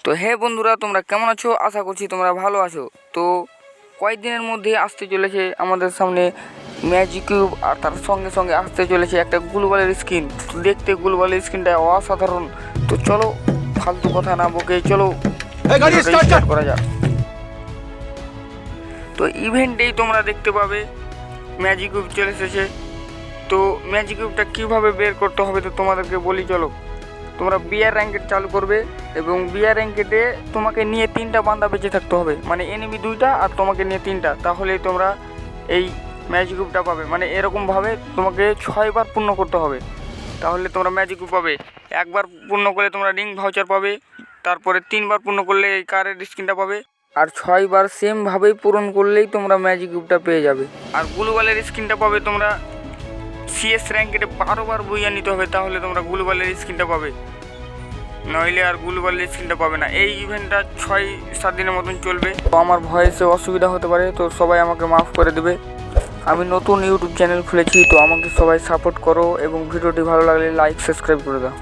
তো হে বন্ধুরা, তোমরা কেমন আছো? আশা করছি তোমরা ভালো আছো। তো কয়েকদিনের মধ্যে আসতে চলেছে আমাদের সামনে ম্যাজিক কিউব, আর তার সঙ্গে সঙ্গে আসতে চলেছে একটা গ্লোবালের স্কিন। দেখতে গ্লোবালের স্কিনটা অসাধারণ। তো চলো ফালতু কথা না বকে চলো স্টার্ট করা যাক। তো ইভেন্টেই তোমরা দেখতে পাবে ম্যাজিক কিউব চলে এসেছে। তো ম্যাজিক কিউবটা কীভাবে বের করতে হবে তো তোমাদেরকে বলি। চলো, তোমরা বিয়ার র্যাঙ্কেট চালু করবে এবং বিয়ার র্যাঙ্কেটে তোমাকে নিয়ে 3টা বান্দা বেঁচে থাকতে হবে, মানে এনিমি 2টা আর তোমাকে নিয়ে 3টা, তাহলেই তোমরা এই ম্যাজিক কিউবটা পাবে। মানে এরকমভাবে তোমাকে 6বার পূর্ণ করতে হবে, তাহলে তোমরা ম্যাজিক কিউব পাবে। একবার পূর্ণ করলে তোমরা রিং ভাউচার পাবে, তারপরে 3বার পূর্ণ করলে এই কারের স্কিনটা পাবে, আর 6বার সেমভাবেই পূরণ করলেই তোমরা ম্যাজিক কিউবটা পেয়ে যাবে। আর গ্লোবালের স্কিনটা পাবে তোমরা সিএস র্যাঙ্কেটে 12বার বইয়া নিতে হবে, তাহলে তোমরা গ্লোবালের স্কিনটা পাবে, নইলে আর গ্লোবালের স্কিনটা পাবে না। এই ইভেন্টটা 6-7 দিনের মতন চলবে। তো আমার ভয়েসে অসুবিধা হতে পারে, তো সবাই আমাকে মাফ করে দেবে। আমি নতুন ইউটিউব চ্যানেল খুলেছি, তো আমাকে সবাই সাপোর্ট করো এবং ভিডিওটি ভালো লাগলে লাইক সাবস্ক্রাইব করে দাও।